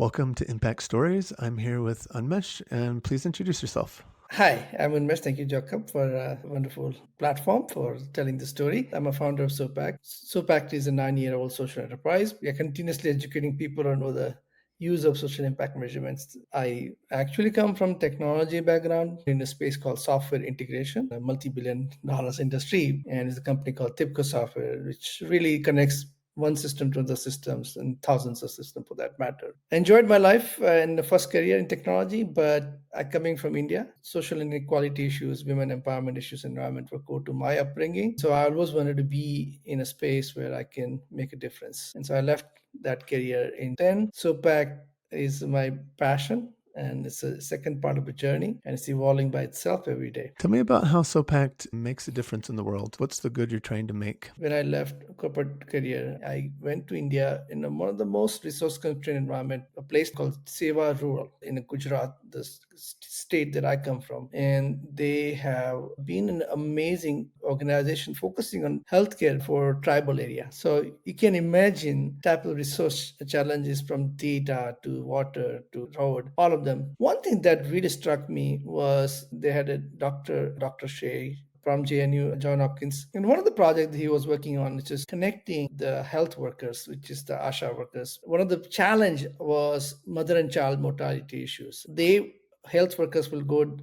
Welcome to Impact Stories. I'm here with Unmesh, and please introduce yourself. Hi, I'm Unmesh. Thank you, Jacob, for a wonderful platform for telling the story. I'm a founder of Sopact. Sopact is a 9-year-old social enterprise. We are continuously educating people on the use of social impact measurements. I actually come from technology background in a space called software integration, a multi-billion dollars industry, and it's a company called Tipco Software, which really connects one system to other systems and thousands of systems for that matter. I enjoyed my life in the first career in technology, but coming from India, social inequality issues, women empowerment issues, environment were core to my upbringing. So I always wanted to be in a space where I can make a difference. And so I left that career in 10. Sopac is my passion, and it's a second part of a journey, and it's evolving by itself every day. Tell me about how Sopact makes a difference in the world. What's the good you're trying to make? When I left corporate career, I went to India in one of the most resource constrained environment, a place called Seva Rural in Gujarat, the state that I come from. And they have been an amazing organization focusing on healthcare for tribal area. So you can imagine type of resource challenges from data to water to road, all of them. One thing that really struck me was they had a Dr. Shea from JNU, John Hopkins. And one of the projects he was working on, which is connecting the health workers, which is the ASHA workers. One of the challenge was mother and child mortality issues. Health workers will go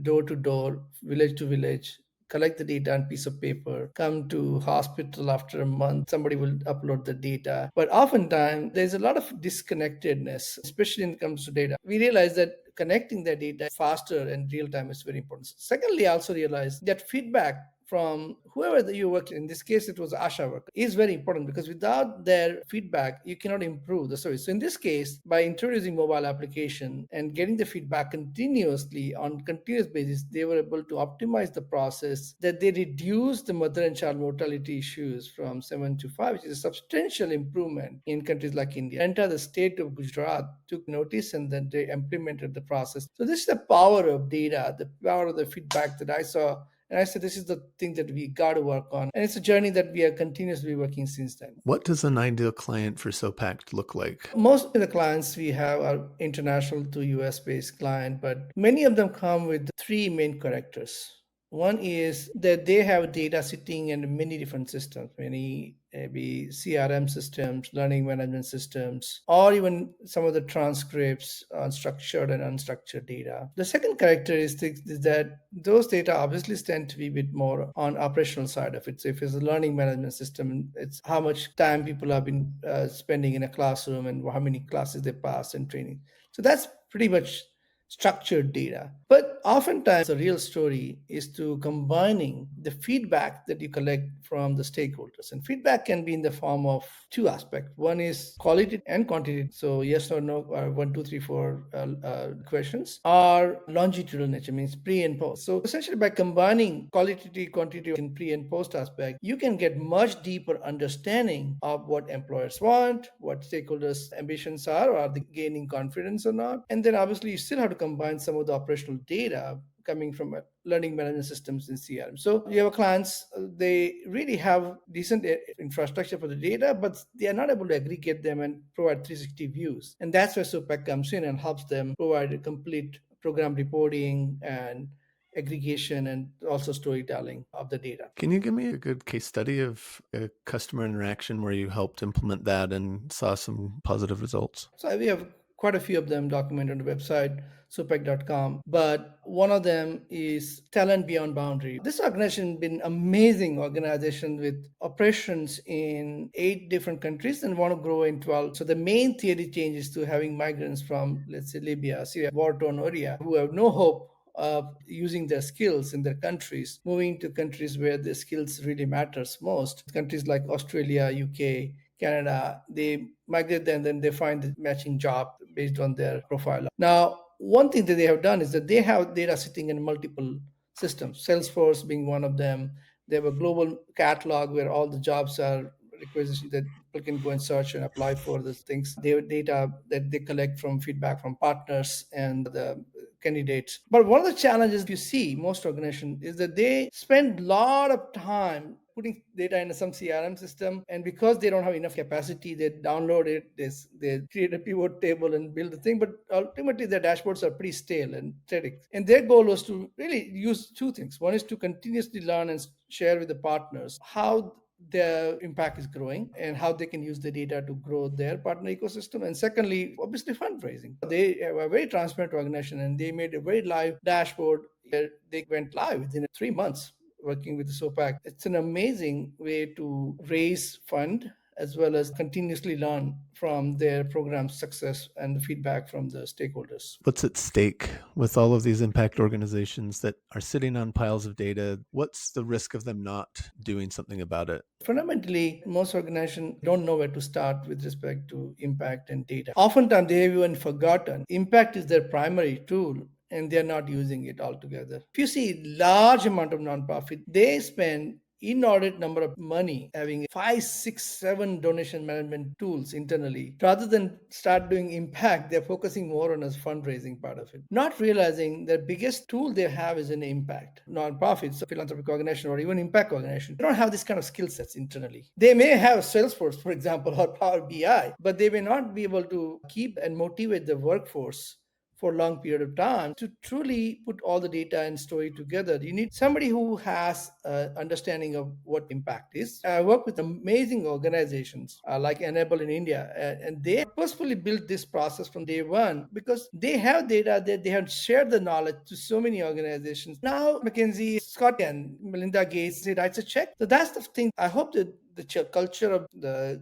door to door, village to village, collect the data on piece of paper, come to hospital after a month, somebody will upload the data. But oftentimes there's a lot of disconnectedness, especially when it comes to data. We realize that connecting the data faster and real time is very important. Secondly, I also realized that feedback from whoever that you work in this case it was ASHA worker is very important, because without their feedback you cannot improve the service. So in this case, by introducing mobile application and getting the feedback continuously on continuous basis, they were able to optimize the process, that they reduced the mother and child mortality issues from 7 to 5, which is a substantial improvement in countries like India. Entire the state of Gujarat took notice and then they implemented the process. So this is the power of data, the power of the feedback that I saw. And I said, this is the thing that we got to work on. And it's a journey that we are continuously working since then. What does an ideal client for Sopact look like? Most of the clients we have are international to US based client, but many of them come with three main characters. One is that they have data sitting in many different systems, many maybe CRM systems, learning management systems, or even some of the transcripts on structured and unstructured data. The second characteristic is that those data obviously tend to be a bit more on operational side of it. So if it's a learning management system, it's how much time people have been spending in a classroom and how many classes they pass and training. So that's pretty much structured data. But oftentimes, the real story is to combining the feedback that you collect from the stakeholders. And feedback can be in the form of two aspects. One is quality and quantity. So yes or no, or 1, 2, 3, 4 questions, or longitudinal nature, means pre and post. So essentially, by combining quality, quantity in pre and post aspect, you can get much deeper understanding of what employers want, what stakeholders' ambitions are they gaining confidence or not. And then obviously you still have to combine some of the operational data coming from learning management systems in CRM. So you have clients, they really have decent infrastructure for the data, but they are not able to aggregate them and provide 360 views. And that's where Sopac comes in and helps them provide a complete program reporting and aggregation and also storytelling of the data. Can you give me a good case study of a customer interaction where you helped implement that and saw some positive results? So we have quite a few of them documented on the website, sopac.com. But one of them is Talent Beyond Boundary. This organization has been amazing organization with operations in 8 different countries and want to grow in 12. So the main theory change is to having migrants from, let's say, Libya, Syria, war-torn area, who have no hope of using their skills in their countries, moving to countries where the skills really matters most. Countries like Australia, UK, Canada, they migrate there and then they find the matching job based on their profile. Now, one thing that they have done is that they have data sitting in multiple systems, Salesforce being one of them. They have a global catalog where all the jobs are requisitions that people can go and search and apply for these things. They have data that they collect from feedback from partners and the candidates. But one of the challenges you see most organizations is that they spend a lot of time putting data in some CRM system, and because they don't have enough capacity, they download it, they create a pivot table and build the thing, but ultimately their dashboards are pretty stale and static. And their goal was to really use two things. One is to continuously learn and share with the partners how their impact is growing and how they can use the data to grow their partner ecosystem. And secondly, obviously fundraising. They are a very transparent organization, and they made a very live dashboard where they went live within 3 months working with the Sopact. It's an amazing way to raise fund as well as continuously learn from their program's success and the feedback from the stakeholders. What's at stake with all of these impact organizations that are sitting on piles of data? What's the risk of them not doing something about it? Fundamentally, most organizations don't know where to start with respect to impact and data. Oftentimes, they have even forgotten impact is their primary tool and they're not using it altogether. If you see large amount of nonprofit, they spend inordinate number of money having 5, 6, 7 donation management tools internally. Rather than start doing impact, they're focusing more on a fundraising part of it, not realizing the biggest tool they have is an impact. Nonprofits, philanthropic organization, or even impact organization, they don't have this kind of skill sets internally. They may have Salesforce, for example, or Power BI, but they may not be able to keep and motivate the workforce for a long period of time to truly put all the data and story together. You need somebody who has understanding of what impact is. I work with amazing organizations like Enable in India, and they purposefully built this process from day one because they have data that they have shared the knowledge to so many organizations. Now, McKinsey, Scott, and Melinda Gates, they write a check. So that's the thing. I hope that the culture of the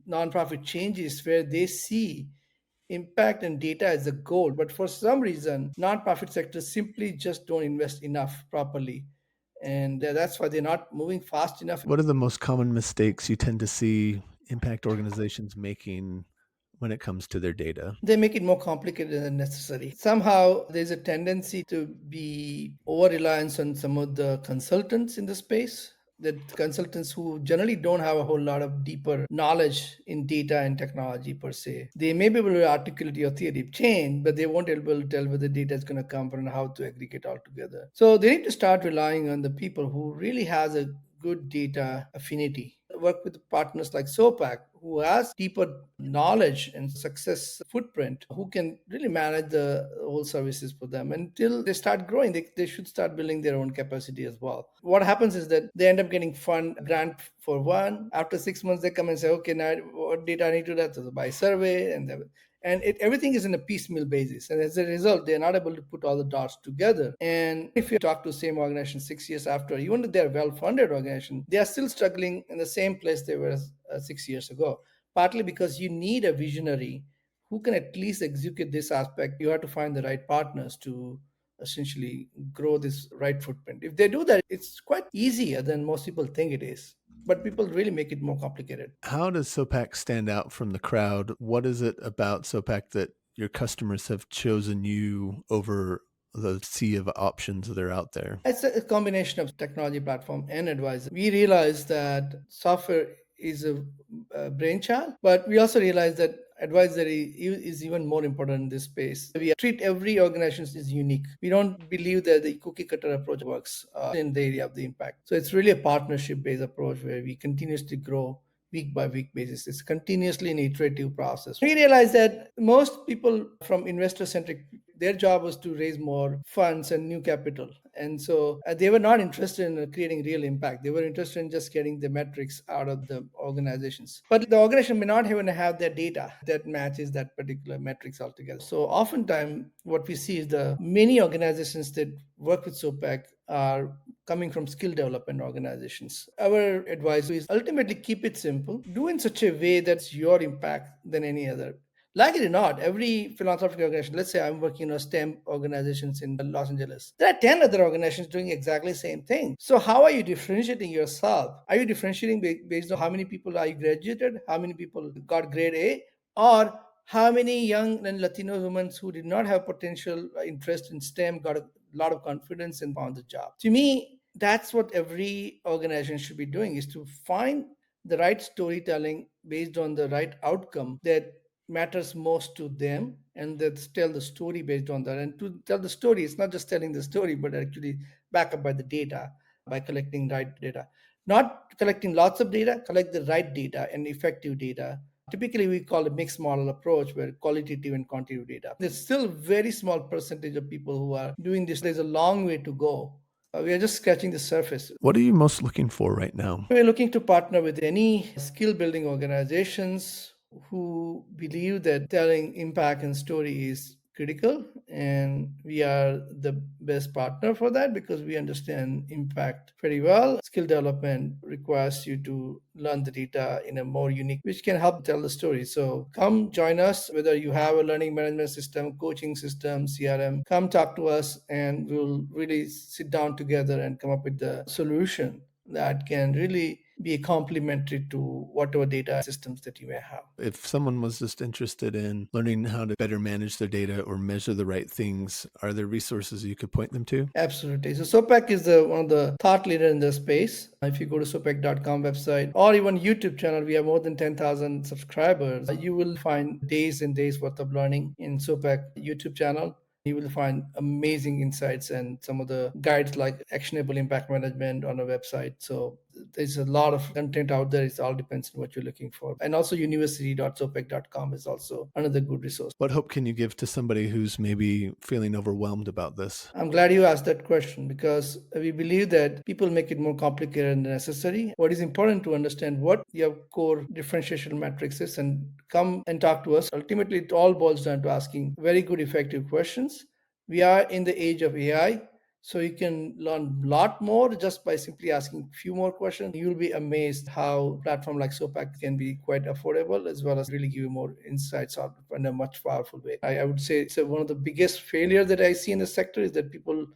nonprofit changes where they see impact and data as a goal, but for some reason nonprofit sectors simply just don't invest enough properly, and that's why they're not moving fast enough. What are the most common mistakes you tend to see impact organizations making when it comes to their data? They make it more complicated than necessary. Somehow there's a tendency to be over reliance on some of the consultants in the space, that consultants who generally don't have a whole lot of deeper knowledge in data and technology per se. They may be able to articulate your theory of change, but they won't be able to tell where the data is going to come from and how to aggregate all together. So they need to start relying on the people who really has a good data affinity. Work with partners like Sopact, who has deeper knowledge and success footprint, who can really manage the whole services for them. Until they start growing, they should start building their own capacity as well. What happens is that they end up getting fund grant for one. After 6 months, they come and say, okay, now what data I need to do that? So by survey, and everything is in a piecemeal basis, and as a result they're not able to put all the dots together. And if you talk to the same organization 6 years after, even if they're well-funded organization, they are still struggling in the same place they were 6 years ago, partly because you need a visionary who can at least execute this aspect. You have to find the right partners to essentially grow this right footprint. If they do that, it's quite easier than most people think it is, but people really make it more complicated. How does Sopac stand out from the crowd? What is it about Sopac that your customers have chosen you over the sea of options that are out there? It's a combination of technology platform and advisor. We realize that software is a brainchild, but we also realize that advisory is even more important in this space. We treat every organization as unique. We don't believe that the cookie cutter approach works in the area of the impact. So it's really a partnership based approach where we continuously grow week by week basis. It's continuously an iterative process. We realize that most people from investor centric, their job was to raise more funds and new capital. And so they were not interested in creating real impact. They were interested in just getting the metrics out of the organizations. But the organization may not even have their data that matches that particular metrics altogether. So oftentimes what we see is the many organizations that work with SOPAC are coming from skill development organizations. Our advice is ultimately keep it simple, do in such a way that's your impact than any other. Like it or not, every philanthropic organization, let's say I'm working on STEM organizations in Los Angeles, there are 10 other organizations doing exactly the same thing. So how are you differentiating yourself? Are you differentiating based on how many people are you graduated, how many people got grade A, or how many young and Latino women who did not have potential interest in STEM got a lot of confidence and found the job? To me, that's what every organization should be doing, is to find the right storytelling based on the right outcome that matters most to them, and let's tell the story based on that. And to tell the story, it's not just telling the story, but actually back up by the data, by collecting right data. Not collecting lots of data, collect the right data and effective data. Typically, we call a mixed model approach where qualitative and quantitative data. There's still a very small percentage of people who are doing this. There's a long way to go. We are just scratching the surface. What are you most looking for right now? We're looking to partner with any skill building organizations who believe that telling impact and story is critical, and we are the best partner for that because we understand impact very well. Skill development requires you to learn the data in a more unique, which can help tell the story. So come join us, whether you have a learning management system, coaching system, CRM, come talk to us and we'll really sit down together and come up with the solution that can really be complementary to whatever data systems that you may have. If someone was just interested in learning how to better manage their data or measure the right things, are there resources you could point them to? Absolutely. So Sopac is one of the thought leader in the space. If you go to sopac.com website or even YouTube channel, we have more than 10,000 subscribers. You will find days and days worth of learning in Sopac YouTube channel. You will find amazing insights and some of the guides like actionable impact management on a website. So there's a lot of content out there. It all depends on what you're looking for. And also university.sopac.com is also another good resource. What hope can you give to somebody who's maybe feeling overwhelmed about this? I'm glad you asked that question because we believe that people make it more complicated than necessary. What is important to understand what your core differentiation matrix is and come and talk to us. Ultimately, it all boils down to asking very good, effective questions. We are in the age of AI, so you can learn a lot more just by simply asking a few more questions. You'll be amazed how a platform like Sopact can be quite affordable as well as really give you more insights out in a much powerful way. I would say it's one of the biggest failure that I see in the sector is that people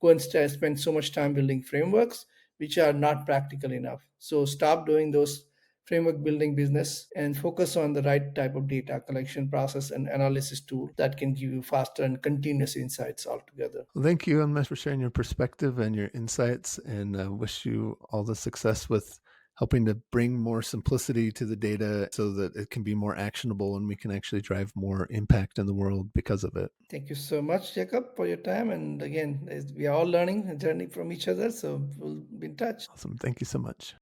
go and spend so much time building frameworks which are not practical enough. So stop doing those framework building business and focus on the right type of data collection process and analysis tool that can give you faster and continuous insights altogether. Well, thank you, Unmesh, for sharing your perspective and your insights, and wish you all the success with helping to bring more simplicity to the data so that it can be more actionable and we can actually drive more impact in the world because of it. Thank you so much, Jacob, for your time. And again, we are all learning a journey from each other, so we'll be in touch. Awesome. Thank you so much.